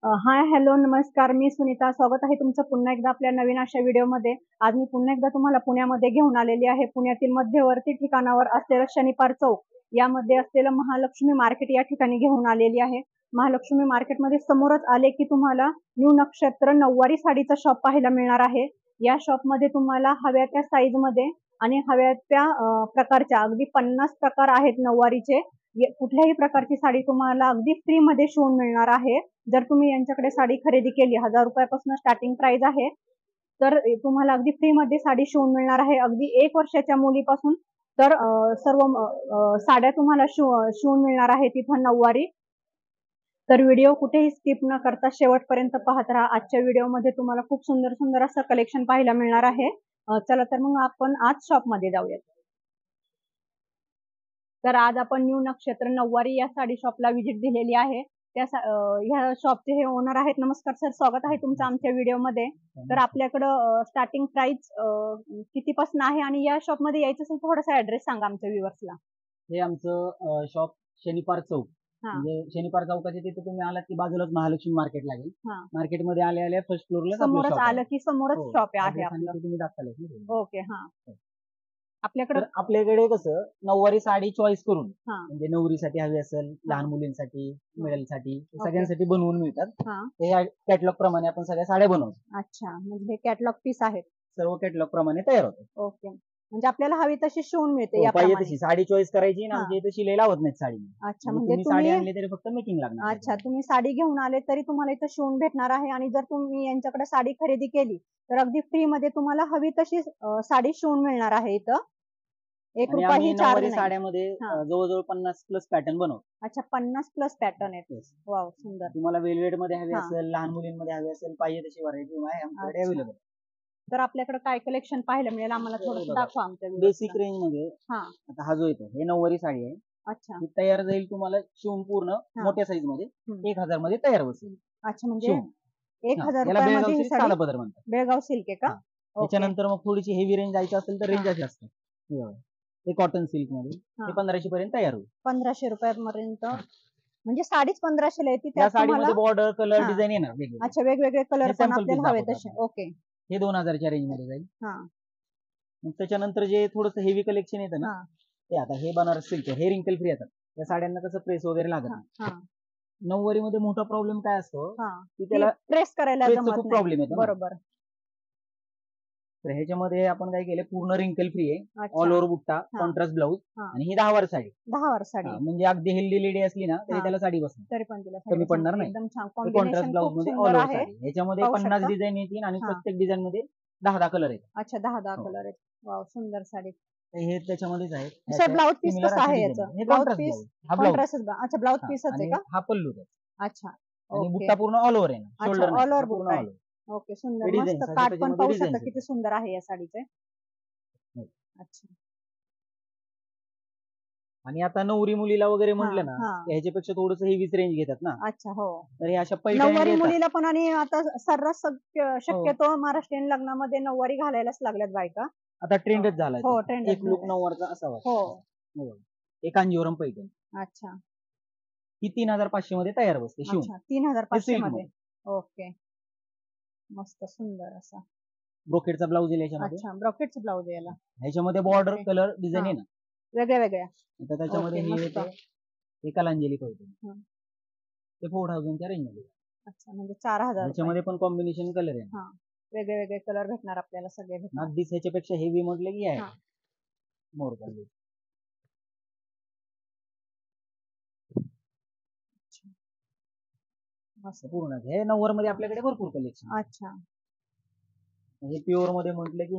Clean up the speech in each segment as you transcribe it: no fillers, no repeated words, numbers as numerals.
Hi hello नमस्कार, मी सुनीता. स्वागत आहे तुमचं पुन्हा एकदा आपल्या नवीन अशा व्हिडिओमध्ये. आज मी पुन्हा एकदा तुम्हाला पुण्यामध्ये घेऊन आलेली आहे. पुण्यातील मध्यवर्ती ठिकाणावर असलेलं शनिवार चौक यामध्ये असलेलं महालक्ष्मी मार्केट या ठिकाणी घेऊन आलेली आहे. महालक्ष्मी मार्केटमध्ये समोरच आले की तुम्हाला न्यू नक्षत्र नऊवारी साडीचा शॉप पाहायला मिळणार आहे. या शॉपमध्ये तुम्हाला हव्या त्या साईज मध्ये आणि हव्या त्या प्रकारच्या अगदी 50 प्रकार आहेत नऊवारीचे. कुठल्याही प्रकारची साडी तुम्हाला अगदी फ्री मध्ये शिवून मिळणार आहे. जर तुम्ही यांच्याकडे साडी खरेदी केली 1000 रुपयापासून स्टार्टिंग प्राइस आहे, तर तुम्हाला अगदी फ्री मध्ये साडी शिवून मिळणार आहे. अगदी 1 वर्षाच्या मुलीपासून तर सर्व साड्या तुम्हाला शिवून मिळणार आहे तिथं नऊवारी. तर व्हिडिओ कुठेही स्किप न करता शेवटपर्यंत पाहत राहा. आजच्या व्हिडिओमध्ये तुम्हाला खूप सुंदर सुंदर असं कलेक्शन पाहायला मिळणार आहे. चला तर मग आपण आज शॉप मध्ये जाऊयात. तर आज आपण न्यू नक्षत्र नऊवारी या साडी शॉपला व्हिजिट दिलेली आहे. ह्या शॉपचे हे ओनर आहेत. नमस्कार सर, स्वागत आहे तुमचं आमच्या व्हिडिओमध्ये. तर आपल्याकडं स्टार्टिंग प्राइस कितीपासून आहे आणि या शॉप मध्ये यायचं असेल थोडासा ऍड्रेस सांगा आमच्या व्ह्युअर्सला. हे आमचं शॉप शनिवार चौक, म्हणजे शनिवार चौकाच्या तिथे तुम्ही आलात की बाजूलाच महालक्ष्मी मार्केट लागेल. मार्केट मध्ये आले फर्स्ट फ्लोअरला समोरच आलं की समोरच शॉप आहे आपलं. तुम्ही दाखवलं. ओके. हा, आपल्याकडे कसं नऊवारी साडी चॉईस करून, म्हणजे नवरीसाठी हवी असेल, लहान मुलींसाठी, मिळेलसाठी, सगळ्यांसाठी बनवून मिळतात. हे कॅटलॉग प्रमाणे आपण सगळ्या साड्या बनवतो. अच्छा, म्हणजे हे कॅटलॉग पीस आहेत, सर्व कॅटलॉग प्रमाणे तयार होतात. ओके. म्हणजे आपल्याला हवी तशी शिवून मिळते. पाहिजे तशी साडी चॉईस करायची ना, आमच्या इथे शिलाई लावत नाहीत साडी. अच्छा, म्हणजे साडी आणली तरी फक्त मेकिंग लागणार. अच्छा, तुम्ही साडी घेऊन आले तरी तुम्हाला इथं शिवून भेटणार आहे. आणि जर तुम्ही यांच्याकडे साडी खरेदी केली तर अगदी फ्री मध्ये तुम्हाला हवी तशी साडी शिवून मिळणार आहे. इथं 1 रुपयाही चार्ज नाही. साड्यामध्ये जवळजवळ 50+ पॅटर्न बनवतो. अच्छा, 50+ पॅटर्न आहेत. वाव, सुंदर. तुम्हाला वेलवेट मध्ये हवी असेल, लहान मुलींमध्ये हवी असेल, पाहिजे तशी व्हरायटी आहे आमच्याकडे अवेलेबल. तर आपल्याकडे काय कलेक्शन पाहायला मिळेल आम्हाला थोडं दाखवा आमच्या बेसिक रेंज मध्ये. आता हा जो येतो हे नऊवारी साडी आहे. अच्छा, ही तयार जाईल तुम्हाला शिवून पूर्ण मोठ्या साईज मध्ये 1000 मध्ये तयार बसेल. अच्छा, म्हणजे 1000 रुपयामध्ये ही साडी पदर म्हणतात. बेळगाव सिल्क आहे का? त्याच्यानंतर मग थोडीशी हेवी रेंज जायची असेल तर रेंज जास्त. हे कॉटन सिल्क मध्ये हे 1500 पर्यंत तयार होईल. 1500 रुपयापर्यंत, म्हणजे साडीच 1500 ला येते. त्या साडीमध्ये बॉर्डर, कलर, डिझाईन येणार. अच्छा, वेगवेगळे कलर पण आपल्याला हवे तसे. ओके. हे 2000च्या रेंज मध्ये जाईल. त्याच्यानंतर जे थोडस हेवी कलेक्शन येतं ना, ते आता हे बनारस सिल्क, हे रिंकल फ्री येतात. या साड्यांना कसं प्रेस वगैरे लागत. नऊवारी मध्ये मोठा प्रॉब्लेम काय असतो की त्याला प्रेस करायला खूप प्रॉब्लेम येतो. बरोबर. तर ह्याच्यामध्ये आपण काय केलं, पूर्ण रिंकल फ्री आहे, ऑल ओव्हर बुट्टा, कॉन्ट्रास्ट ब्लाऊज, आणि ही 10 वर साडी. 10 वर साडी, म्हणजे अगदी हेल्दी लेडी असली ना तरी त्याला साडी बसणार, तरी पण तिला कमी पडणार नाही. एकदम छान कॉन्ट्रास्ट ब्लाऊज मध्ये ऑल ओव्हर साडी. ह्याच्यामध्ये 50 डिझाईन येतील आणि प्रत्येक डिझाईन मध्ये 10 कलर आहेत. अच्छा, 10 कलर आहेत. वाव, सुंदर साडी. हे त्याच्यामध्येच आहे. सर, ब्लाऊज पीस कसं आहे याचं? Blouse piece contrast. अच्छा, ब्लाऊज पीसच आहे का? हा पल्लू. अच्छा, आणि बुट्टा पूर्ण ऑल ओव्हर आहे, शोल्डर ऑल ओव्हर बुट्टा आहे. ओके, सुंदर. मस्त काठ पण पाहू शकता किती सुंदर आहे या साडीचे. अच्छा. आणि आता नवरी मुलीला वगैरे म्हटलं ना, ह्याच्यापेक्षा थोडस हेवीच रेंज घेतात ना. अच्छा, हो. तर हे अशा पैठणी नऊवारी मुलीला पण, आणि आता सर्रास शक्यतो महाराष्ट्रीयन लग्नामध्ये नऊवारी घालायलाच लागल्यात बायका. आता ट्रेंडच झालाय. हो, ट्रेंड. एक लुक नऊवारचा असावा. हो. एक कांजीवरम पैठणी. अच्छा, ही 3500 मध्ये तयार बसते शिवून. 3500 मध्ये. ओके, मस्त सुंदर असा ब्रोकेडचा ब्लाऊज येईल याच्यामध्ये. अच्छा, ब्रोकेडचा ब्लाऊज याला. ह्याच्यामध्ये बॉर्डर, कलर, डिझाईन आहे ना वेगळ्या वेगळ्या. आता त्याच्यामध्ये हे कलांजली पैठणी, ते 4000च्या रेंज मध्ये. अच्छा, म्हणजे 4000. त्याच्यामध्ये पण कॉम्बिनेशन कलर आहे. वेगळे वेगळे कलर भेटणार आपल्याला, सगळे भेटणार. अगदी ह्याच्यापेक्षा हेवी म्हटलं की आहे मोर कलर. मस्त पूर्ण. हे नऊवार मध्ये आपल्याकडे भरपूर कलेक्शन. अच्छा, हे प्युअर मध्ये म्हटलं की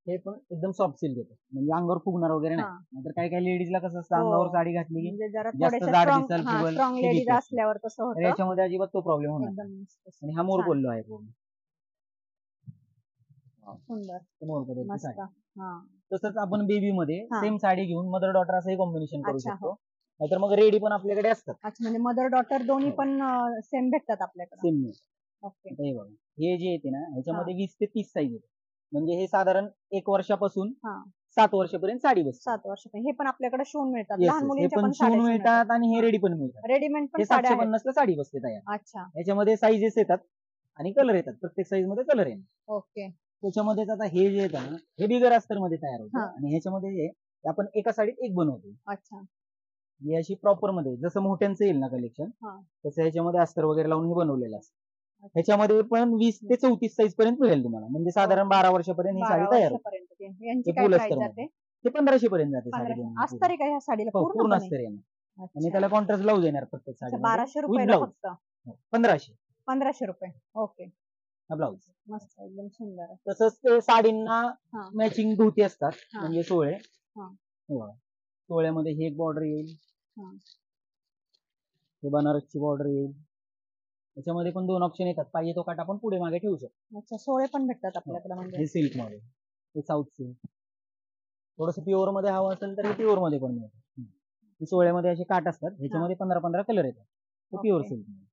हे पण एकदम सॉफ्ट सिल्क येतं, म्हणजे अंगावर फुगणार वगैरे नाही. नाहीतर काही काही लेडीजला कसं असतं, अंगावर साडी घातली की जास्त जाड दिसेल, स्ट्रॉंग लेडीज असल्यावर तसं होतं. याच्यामध्ये अजिबात तो प्रॉब्लेम होणार. आणि हा मोर बोललो आहे पूर्ण सुंदर. तसंच आपण बेबी मध्ये सेम साडी घेऊन मदर डॉटर असंही कॉम्बिनेशन करू शकतो. नाहीतर मग रेडी पण आपल्याकडे असतात. अच्छा, म्हणजे मदर डॉटर दोन्ही पण सेम भेटतात आपल्याकडे. सेम. ओके. हे जे येते ना ह्याच्यामध्ये 20 ते 30 साईज येते. म्हणजे हे साधारण 1 वर्षापासून 7 वर्षापर्यंत साडी बसते. 7 वर्षापर्यंत. हे पण आपल्याकडे शिवून मिळतात, Yes, लहान yes. हे मुलींच्या पण पण शिवून साड्या मिळतात आणि हे रेडी पण मिळतात. रेडीमेड पण हे साड्या आहेत. 750 ला साडी बसते तयार. अच्छा, याच्यामध्ये साईजेस येतात आणि कलर येतात, प्रत्येक साईज मध्ये कलर येणार. ओके. त्याच्यामध्येच आता हे जे येतं ना, हे बिगर अस्तर मध्ये तयार होतं हा. आणि ह्याच्यामध्ये हे आपण एका साडीत एक बनवतो. अच्छा, ही अशी प्रॉपर मध्ये जसं मोठ्यांचं येईल ना कलेक्शन, हा. तसं ह्याच्यामध्ये अस्तर वगैरे लावून हे बनवलेलं असतं. ह्याच्यामध्ये पण 20 ते 34 साईज पर्यंत मिळेल तुम्हाला, म्हणजे साधारण 12 वर्षापर्यंत ही 12 साडी तयार होते. वर्षापर्यंत. यांची हे काय फुल प्राइस अस्तर जाते? ते 1500 पर्यंत जाते साडी 1500. बनवून. अस्तर आहे का ह्या साडीला हो, पूर्ण पूर्णपणे? अस्तर येणार आणि अच्छा. त्याला कॉन्ट्रास्ट ब्लाऊज येणार प्रत्येक अच्छा, साडी 1200 विथ रुपयाला ब्लाऊज. फक्त 1500 1500 रुपये. ओके, हा ब्लाऊज. मस्त, एकदम सुंदर आहे. तसंच ते साडींना हा. मॅचिंग धोती असतात, हा. म्हणजे सोळे. हा. हे बघा, सोळ्यामध्ये ही एक बॉर्डर येईल, हा. हे बनारसची बॉर्डर येईल. त्याच्यामध्ये पण 2 ऑप्शन येतात, पाहिजे तो काट आपण पुढे मागे ठेवू शकतो. अच्छा, सोळे पण भेटतात आपल्याकडे म्हणजे. हे सिल्क मध्ये, हे साऊथ सिल्क. थोडस प्युअर मध्ये हवं असेल तर हे प्युअर मध्ये पण मिळतं. सोळ्यामध्ये असे काट असतात, ह्याच्यामध्ये 15-15 कलर येतात. ते प्युअर ओके. सिल्क मध्ये.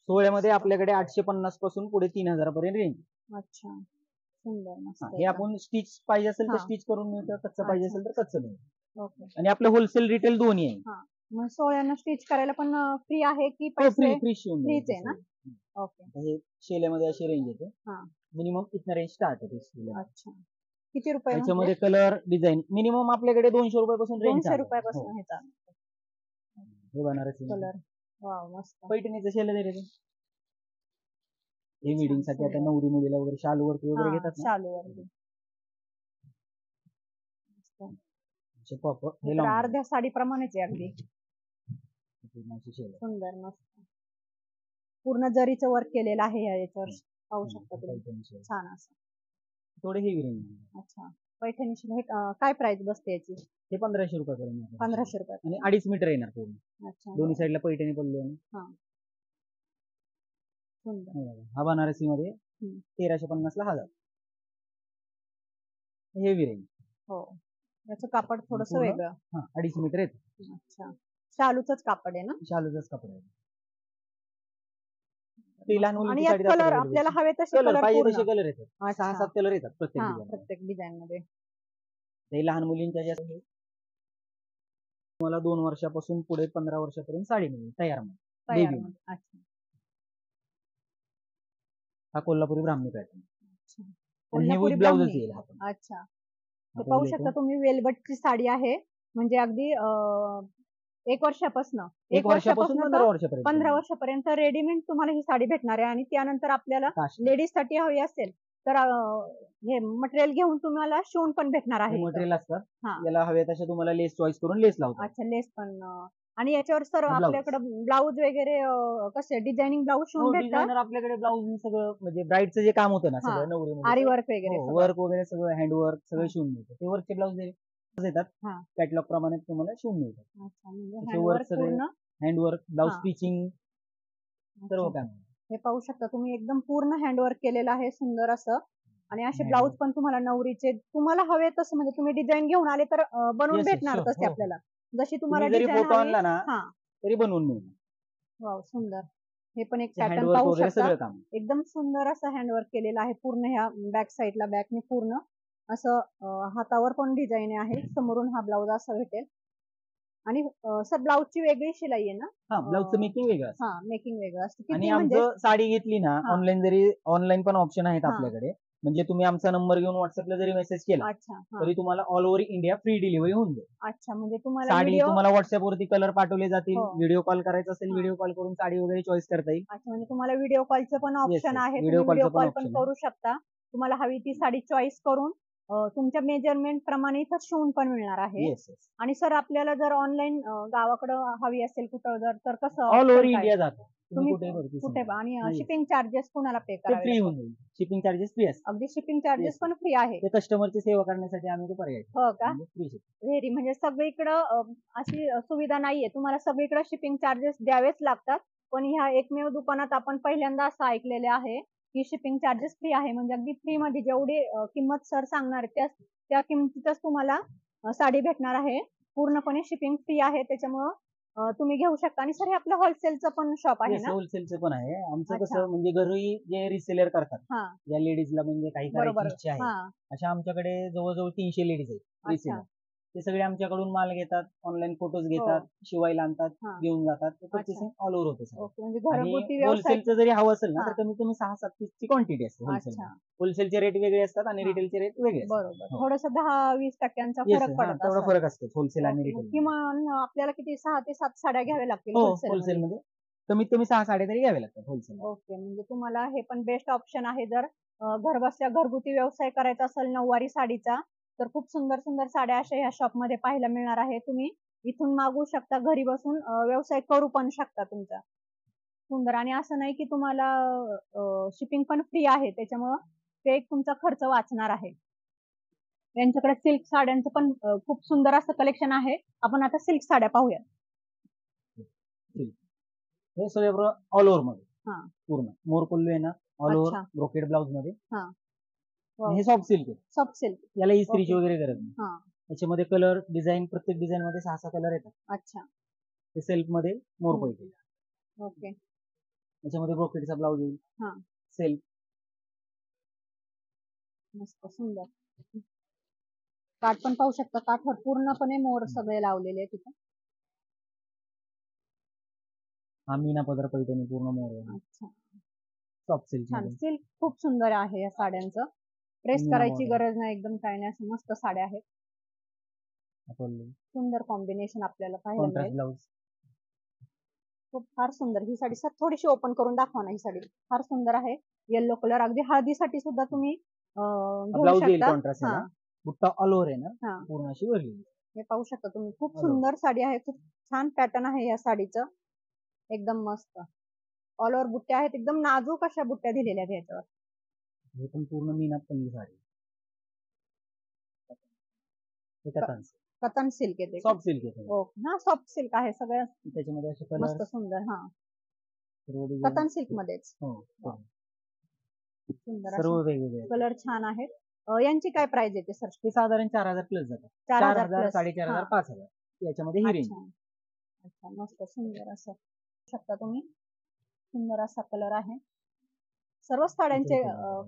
सोळ्यामध्ये आपल्याकडे 850 पासून पुढे 3000 पर्यंत रेंज. अच्छा, सुंदर, मस्त हे एकदम. आपण स्टिच पाहिजे असेल तर हा. स्टिच करून मिळतं, कच्चं पाहिजे अच्छा. असेल तर कच्चं मिळतं. ओके. आणि आपलं होलसेल रिटेल दोन्ही आहे. हा, मग सोळ्यांना स्टिच करायला पण फ्री आहे की फ्री पैसे? फ्री शिवून फ्रीच मिळतं आहे ना? सगळं. ओके. हे शेल्यामध्ये अशी रेंज येते, हा. मिनिमम इथनं रेंज स्टार्ट होते शेल्यामध्ये. अच्छा, किती रुपये म्हणजे? त्याच्यामध्ये कलर डिझाईन मिनिमम आपल्याकडे 200 रुपयापासून रेंज 200 रुपयापासून हे चालू. हे बनारसी कलर, वाव, मस्त. पैठणीचं शेल दे रे. हे वेडिंग साठी आता सुंदर. नवरी मुलीला वगैरे शालू वरती वगैरे घेतात ना, शालूवर. असे proper हे तर लावून अर्ध्या साडी प्रमाणेच आहे अगदी. पूर्ण अशी शेल आहे. सुंदर, मस्त. पूर्ण जरीचं वर्क केलेलं आहे याच्यावर, पाहू शकता तुम्ही. पैठणी शेल. छान असं. थोडे हेवी रेंज. अच्छा, पैठणीची हे काय प्राइस बसते याची? हे 1500 रुपयापर्यंत 1500 रुपये. आणि 2.5 मीटर येणार पूर्ण. अच्छा, दोन्ही साईडला पैठणी पडली आहे. हा, सुंदर. हा बनारसी मध्ये 1350 ला 1000. Heavy range. हो, याचं कापड थोडस पूर्ण? वेगळं. हा, 2.5 मीटर येत. अच्छा, शालूचंच कापड आहे ना? शालूचाच कपडा आहे. ते लहान आणि मुलींची यात साडी कलर आपल्याला हवे तसे कलर कलर पाहिजे पूर्ण. तसे कलर येतात. अच्छा. 6-7 कलर येतात प्रत्येक हा, डिझाईन. प्रत्येक डिझाईन मध्ये. ते लहान मुलींच्या ज्या तुम्हाला 2 वर्षापासून पुढे 15 वर्षापर्यंत साडी मिळेल तयार मध्ये. तयार Baby. मध्ये. अच्छा, हा कोल्हापुरी ब्राह्मणी पॅटर्न. अच्छा. आणि हे कोल्हापुरी विथ ब्लाऊजच ब्राह्मणी. येईल हा पण. अच्छा, हे आता पाहू हे शकता लेकरं. तुम्ही, वेलवेटची साडी आहे, म्हणजे अगदी 1 वर्षापासून 1 वर्षापासून 15 वर्षापर्यंत. 15 वर्षापर्यंत रेडीमेड तुम्हाला ही साडी भेटणार आहे. आणि त्यानंतर आपल्याला काष्ट. लेडीज साठी हवी असेल तर हे मटेरियल घेऊन तुम्हाला शिवून पण भेटणार आहे इथं. मटेरियल असतात, हा. याला हवे तशा तुम्हाला लेस चॉईस करून लेस लावतात. अच्छा, लेस पण. आणि याच्यावर सर हा, blouse. आपल्याकडे ब्लाऊज वगैरे कसे डिझायनिंग ब्लाऊज शिवून भेटतात? डिझायनर आपल्याकडे ब्लाऊज सगळं, म्हणजे ब्राईडचं जे काम होतं ना हा. सगळं नवरी आरी वर्क वगैरे सगळं. वर्क वगैरे सगळं हँडवर्क सगळं हा. शिवून मिळतं. ते वर्कचे ब्लाऊज येतात, हा. कॅटलॉग प्रमाणे तुम्हाला शिवून मिळतात. अच्छा, म्हणजे तसे हँडवर्क वर्क सगळे पूर्ण. हँडवर्क, ब्लाऊज हा. स्टिचिंग सर्व अच्छा. काम. हे पाहू शकता तुम्ही, एकदम पूर्ण हँडवर्क केलेलं आहे, सुंदर असं. आणि असे Handwork. ब्लाऊज पण तुम्हाला नवरीचे तुम्हाला हवे तसं, म्हणजे तुम्ही डिझाईन घेऊन आले तर बनवून Yes, yes, भेटणार sure. तसे हो. आपल्याला, जशी तुम्हाला तुम्ही जरी डिझाईन फोटो हवी. आणला ना हा, तरी बनवून मिळणार. वाव, सुंदर. हे पण एक पॅटर्न हँडवर्क पाहू वगैरे शकता. सगळं काम. एकदम सुंदर असं हँडवर्क केलेलं आहे पूर्ण ह्या बॅक साईडला, बॅकने पूर्ण असं. हातावर पण डिझाईन आहे, समोरून हा ब्लाऊज असा भेटेल. आणि सर ब्लाऊजची वेगळी शिलाई आहे ना? हा, ब्लाऊजचं मेकिंग वेगळं असतं. हा, मेकिंग वेगळं असतं. आणि किती म्हणजे? आमचं साडी घेतली ना हा. ऑनलाईन पण ऑप्शन आहेत हा. आपल्याकडे. म्हणजे तुम्ही आमचा नंबर घेऊन व्हॉट्सअपला जरी मेसेज केला अच्छा, हा. तरी तुम्हाला all over India free delivery होऊन जाईल. अच्छा, म्हणजे तुम्हाला साडी व्हिडिओ. तुम्हाला व्हॉट्सअप वरती कलर पाठवले जातील. हो. व्हिडिओ कॉल करायचा असेल, हा. व्हिडिओ कॉल करून साडी वगैरे चॉईस करता येईल. अच्छा, म्हणजे तुम्हाला व्हिडिओ कॉलचं पण ऑप्शन yes. आहे, Video तुम्ही call व्हिडिओ चं पण कॉल पण option आहे. करू शकता. तुम्हाला हवी ती साडी चॉईस करून तुमच्या मेजरमेंट प्रमाणे इथं शिवून पण मिळणार आहे. Yes yes. आणि सर आपल्याला जर ऑनलाईन गावाकडं हवी असेल कुठं जर, तर कसं ऑल ओव्हर option काय? इंडिया जातो. तुम्ही कुठे कुठे आणि Yes. शिपिंग चार्जेस कुणाला पे ते करावे फ्री लागतात? होऊन जाईल. शिपिंग चार्जेस फ्री असतात. अगदी शिपिंग चार्जेस Yes. पण फ्री आहे. ते कस्टमरची सेवा करण्यासाठी आम्ही ते पर्याय हो का? Free shipping. व्हेरी, म्हणजे सगळीकडं अशी सुविधा नाहीये, तुम्हाला सगळीकडे शिपिंग चार्जेस द्यावेच लागतात. पण ह्या एकमेव दुकानात आपण पहिल्यांदा असं ऐकलेले आहे की शिपिंग चार्जेस फ्री आहे. म्हणजे अगदी फ्री मध्ये जेवढी किंमत सर सांगणार त्या किमतीतच तुम्हाला साडी भेटणार आहे. पूर्णपणे शिपिंग फ्री आहे, त्याच्यामुळं तुम्ही घेऊ शकता. आणि सर हे आपलं होलसेलचं पण शॉप आहे ना? होलसेलचं पण आहे आमचं. अच्छा. कसं म्हणजे घरी जे रिसेलर करतात, हा ज्या लेडीजला म्हणजे काही बरोबर. करायची इच्छा आहे, हा अशा आमच्याकडे जवळजवळ 300 लेडीज आहेत अच्छा. रिसेलर. ते सगळे आमच्याकडून माल घेतात, ऑनलाईन फोटोज घेतात, हो. शिवायला आणतात, हा घेऊन जातात. अच्छा. पर्चेसिंग ऑल ओव्हर होते सगळं. ओके, म्हणजे आणि घरगुती व्यवसाय. होलसेलचं जरी हवं असेल ना, हा तर कमीत कमी 6-7 पीसची क्वांटिटी असते होलसेल. अच्छा. होलसेलचे रेट वेगळे असतात आणि हा. रिटेलचे रेट वेगळे असतात. बरोबर. हो. थोडस 10-20% येस, फरक पडत तेवढा असेल. फरक असतो होलसेल आणि ओके. मग रिटेल. किमान आपल्याला किती 6 ते 7 साड्या घ्याव्या लागतील हो, होलसेल मध्ये? होलसेलमध्ये कमीत कमी 6 साड्या तरी घ्याव्या लागतात होलसेल. ओके, म्हणजे तुम्हाला हे पण बेस्ट ऑप्शन आहे. जर घर बसल्या घरगुती व्यवसाय करायचा असेल नऊवारी साडीचा, तर खूप सुंदर सुंदर साड्या अशा ह्या शॉप मध्ये पाहायला मिळणार आहे. तुम्ही इथून मागवू शकता, घरी बसून व्यवसाय करू पण शकता तुमचा. सुंदर. आणि असं नाही की तुम्हाला शिपिंग पण फ्री आहे, त्याच्यामुळं ते एक तुमचा खर्च वाचणार आहे. यांच्याकडे सिल्क साड्यांचं पण खूप सुंदर असं कलेक्शन आहे. आपण आता सिल्क साड्या पाहूया. हे सगळे ऑल ओव्हर मध्ये हा पूर्ण मोरपल्लू आहे ना, ऑल ओव्हर अच्छा. ब्रोकेड ब्लाउज मध्ये. हा हे सॉफ्ट सिल्क आहे, सॉफ्ट सिल्क. याला इस्त्रीची ओके. वगैरे गरज नाही. हा याच्यामध्ये कलर डिझाईन, प्रत्येक डिझाईन मध्ये 6-6 कलर येतात. अच्छा. ते सेल्फ मध्ये मोरपल्लू. ओके. याच्यामध्ये ब्रोकेडचा ब्लाउज येईल, हा सेल्फ. मस्त सुंदर. काठ पण पाहू शकता, काठवर पूर्णपणे मोर सगळे लावलेले आहेत तिथे. हा मीना पदर पैठणी पूर्ण मोर आहे. अच्छा, सॉफ्ट सिल्क छान. मध्ये. सिल्क खूप सुंदर आहे या साड्यांचं. प्रेस मीना करायची border. गरज नाही, एकदम काय नाही, असं मस्त साड्या आहेत. पल्लू, सुंदर कॉम्बिनेशन आपल्याला पाहायला कॉन्ट्रास्ट मिळेल. ब्लाउज. खूप फार सुंदर ही साडी. सर थोडीशी ओपन करून दाखवा ना, ही साडी फार सुंदर आहे. येलो कलर, अगदी हळदीसाठी सुद्धा तुम्ही घेऊ ब्लाउज येईल शकता. कॉन्ट्रास्ट हा याला. बुट्टा ऑल ओव्हर आहे ना, हा पूर्ण अशी भरलेली. हे पाहू शकता तुम्ही. खूप All over. सुंदर साडी आहे. खूप छान पॅटर्न आहे या साडीचं, एकदम मस्त. ऑल ओव्हर बुट्ट्या आहेत, एकदम नाजूक अशा बुट्ट्या दिलेल्या आहेत याच्यावर. हे पण पूर्ण मीना पल्लू साडी. हे कथांच कतन सिल्क येते. सॉफ्ट सिल्क आहे. ओके. हा सॉफ्ट सिल्क आहे सगळं. त्याच्यामध्ये असे मस्त कलर सुंदर. हा सर्व design. कतन सिल्क मध्येच हो, सुंदर सर्व असं वेगवेगळे कलर छान आहेत. यांची काय प्राइस येते सर? ते साधारण 4000 प्लस जातात. 4000 4000, प्लस. 4500, 5000 याच्यामध्ये ही रेंज. अच्छा अच्छा, मस्त सुंदर असं शकता तुम्ही. सुंदर असा कलर आहे. सर्व साड्यांचे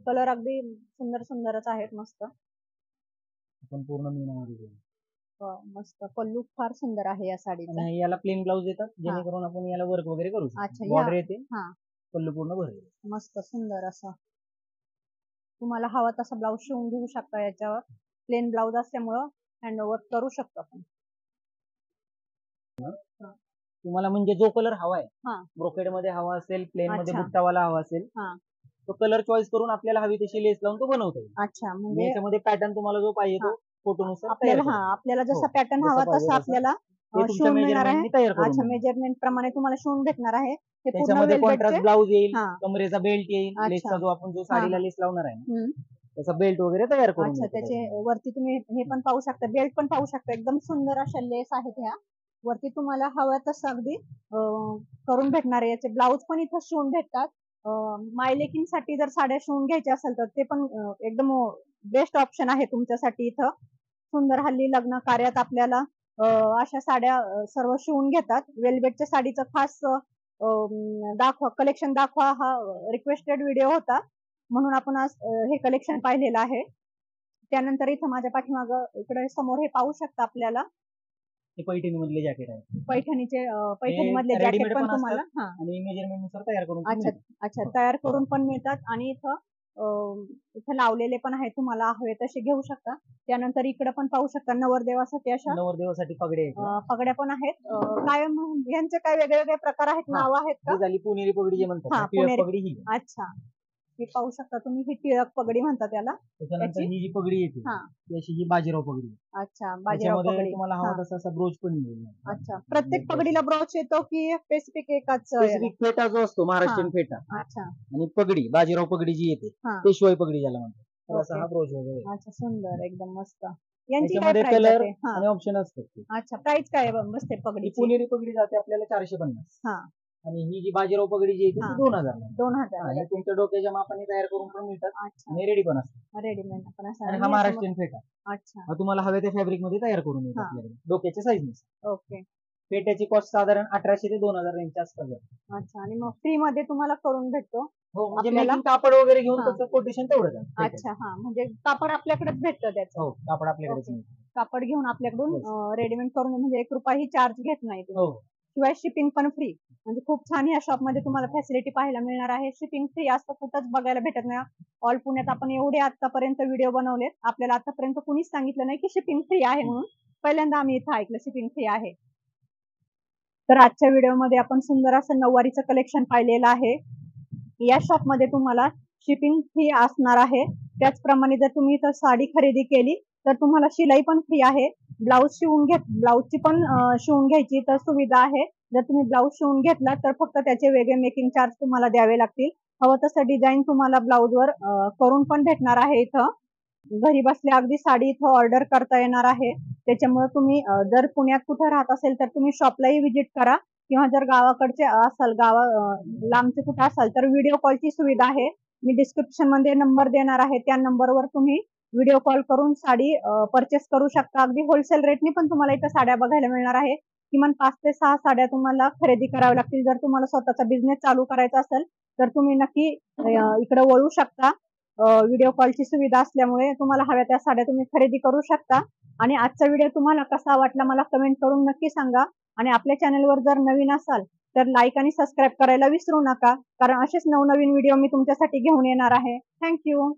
कलर अगदी सुंदर सुंदरच आहेत, मस्त. आपण पूर्ण मीनामध्ये घेऊ. मस्त. पल्लू फार सुंदर आहे या साडीचा. आणि याला प्लेन ब्लाउज येतात, जेणेकरून आपण याला वर्क वगैरे करू शकतो. अच्छा, बॉर्डर येते, हा पल्लू पूर्ण भरलेला. मस्त सुंदर असं. तुम्हाला हवा तसा ब्लाउज शिवून घेऊ शकता याच्यावर. प्लेन ब्लाउज असल्यामुळं हँड ओव्हर करू शकतो आपण. तुम्हाला म्हणजे जो कलर हवा आहे, हा ब्रोकेड मध्ये हवा असेल, प्लेन मध्ये अच्छा. बुट्टावाला हवा असेल, हा तो कलर चॉईस करून आपल्याला हवी तशी लेस लावून तो बनवता येईल. अच्छा, म्हणजे म्हणजे याच्यामध्ये पॅटर्न तुम्हाला जो पाहिजे तो फोटोनुसार आपल्याला आपल्याला जसा पॅटर्न जसा हवा पाहिजे तसा तसा आपल्याला ते तुमच्या शिवून मिळणार आहे. मेजरमेंटनी तयार करून अच्छा, देणार. मेजरमेंट प्रमाणे तुम्हाला शिवून भेटणार आहे. हे पूर्ण त्याच्यामध्ये कॉन्ट्रास्ट वेल्वेटचे. ब्लाउज येईल, हा कमरेचा बेल्ट येईल, अच्छा. लेसचा जो आपण जो हा, साडीला हा. लेस लावणार आहे ना, हम्म. त्याचा बेल्ट वगैरे तयार करून अच्छा, देतो त्याचे त्याच्यामध्ये. वरती तुम्ही हे पण पाहू शकता, बेल्ट पण पाहू शकता. एकदम सुंदर अशा लेस आहेत ह्या. वरती तुम्हाला हवं तसं अगदी करून भेटणार आहे. याचे ब्लाउज पण इथं शिवून भेटतात. मायलेकींसाठी जर साड्या शिवून घ्यायच्या असेल तर ते पण एकदम बेस्ट ऑप्शन आहे तुमच्यासाठी इथं. सुंदर. हल्ली लग्न कार्यात आपल्याला अशा साड्या सर्व शिवून घेतात. वेलवेटच्या साडीचं खास दाखवा, कलेक्शन दाखवा हा रिक्वेस्टेड व्हिडिओ होता, म्हणून आपण आज हे कलेक्शन पाहिलेलं आहे. त्यानंतर इथं माझ्या पाठीमागं इकडे समोर हे पाहू शकता आपल्याला हे पैठणी मधले जॅकेट आहे. पैठणीचे पैठणी मधले readymade जॅकेट पण पण तुम्हाला. असतात हा आणि मेजरमेंट नुसार तयार करून पण अच्छा मिळतात. अच्छा, तयार करून पण मिळतात. आणि इथं लावलेले पण आहे, तुम्हाला हवे तसे घेऊ शकता. त्यानंतर इकडे पण पाहू शकता नवरदेवासाठी अशा नवरदेवासाठी पगडे आहेत. पगड्या पण आहेत. काय यांचे काय वेगवेगळे प्रकार आहेत, नाव आहेत का? ही झाली पुणेरी पगडी जे म्हणतात हा, ना, टिळक पुणेरी. पगडी ही. अच्छा, हे पाहू शकता तुम्ही, ही टिळक पगडी म्हणतात त्याला. त्याच्यानंतर याची? ही जी पगडी येते हा ती अशी ही बाजीराव पगडी. अच्छा, बाजीराव त्याच्यामध्ये पगडी. तुम्हाला हा हवा तसा असा ब्रोच पण मिळेल. अच्छा, प्रत्येक पगडीला ब्रॉच येतो की स्पेसिफिक एकाच? स्पेसिफिक फेटा जो असतो महाराष्ट्रीयन फेटा, अच्छा आणि पगडी बाजीराव पगडी जी येते हा पेशवाई पगडी ज्याला म्हणतात, तर असा ओके. हा ब्रोच वगैरे आहे. अच्छा, सुंदर एकदम मस्त. यांची काय त्याच्यामध्ये प्राइस कलर जाते? हा आणि ऑप्शन असतात. अच्छा, प्राइस काय बसते ही पगडीची? पुणेरी पगडी जाते आपल्याला 450. हा आणि ही जी बाजीराव पगडी जी येते हा. ती 2000 ला. 2000 हे तुमच्या डोक्याच्या मापाने तयार करून पण मिळतात अच्छा, आणि रेडी पण असतात. रेडीमेड पण असं. आणि हा महाराष्ट्रीयन फेटा अच्छा हा तुम्हाला हव्या त्या फॅब्रिक मध्ये तयार करून मिळतो हा. आपल्याकडे डोक्याच्या साईज नुसार. ओके. पेट्याची कॉस्ट साधारण 1800 ते 2000 रेंजच्या आसपास आहे. अच्छा, आणि मग फ्री मध्ये तुम्हाला करून भेटतो? हो, म्हणजे आपल्याला? मेकिंग कापड वगैरे घेऊन हा. त्याचं कोटेशन तेवढंच आहे पेट्याचं. अच्छा, हा, म्हणजे कापड आपल्याकडेच भेटतं त्याचं? हो, कापड आपल्याकडेच ओके. मिळतं. कापड घेऊन आपल्याकडून Yes. रेडीमेड करून, म्हणजे 1 रुपयाही चार्ज घेत नाही तुम्ही. हो, शिवाय शिपिंग पण फ्री. म्हणजे खूप छान या शॉप मध्ये तुम्हाला फॅसिलिटी पाहायला मिळणार आहे. शिपिंग फ्री असं कुठंच बघायला भेटत नाही. ऑल पुण्यात आपण एवढे आतापर्यंत व्हिडिओ बनवलेत, आपल्याला आतापर्यंत कुणीच सांगितलं नाही की शिपिंग फ्री आहे म्हणून. पहिल्यांदा आम्ही इथं ऐकलं शिपिंग फ्री आहे. तर आजच्या व्हिडिओमध्ये आपण सुंदर असं नऊवारीचं कलेक्शन पाहिलेलं आहे. या शॉप मध्ये तुम्हाला शिपिंग फ्री असणार आहे. त्याचप्रमाणे जर तुम्ही इथं साडी खरेदी केली तर तुम्हाला शिलाई पण फ्री आहे. ब्लाऊजची पण शिवून घ्यायची तर सुविधा आहे. जर तुम्ही ब्लाऊज शिवून घेतला तर फक्त त्याचे वेगळे मेकिंग चार्ज तुम्हाला द्यावे लागतील. हवं तसं डिझाईन तुम्हाला ब्लाऊजवर करून पण भेटणार आहे. इथं घरी बसल्या अगदी साडी इथं ऑर्डर करता येणार आहे. त्याच्यामुळे तुम्ही जर पुण्यात कुठं राहत असेल तर तुम्ही शॉपलाही व्हिजिट करा, किंवा जर गावाकडचे असाल, लांबचे कुठे असाल तर व्हिडिओ कॉलची सुविधा आहे. मी डिस्क्रिप्शन मध्ये नंबर देणार आहे, त्या नंबरवर तुम्ही व्हिडिओ कॉल करून साडी परचेस करू शकता. अगदी होलसेल रेटने पण तुम्हाला इथं साड्या बघायला मिळणार आहे. किमान 5 ते 6 साड्या तुम्हाला खरेदी कराव्या लागतील. जर तुम्हाला स्वतःचा बिझनेस चालू करायचा असेल तर तुम्ही नक्की इकडे वळू शकता. व्हिडिओ कॉलची सुविधा असल्यामुळे तुम्हाला हव्या त्या साड्या तुम्ही खरेदी करू शकता. आणि आजचा व्हिडिओ तुम्हाला कसा वाटला मला कमेंट करून नक्की सांगा. आणि आपल्या चॅनलवर जर नवीन असाल तर लाईक आणि सबस्क्राईब करायला विसरू नका, कारण असेच नवनवीन व्हिडिओ मी तुमच्यासाठी घेऊन येणार आहे. थँक्यू.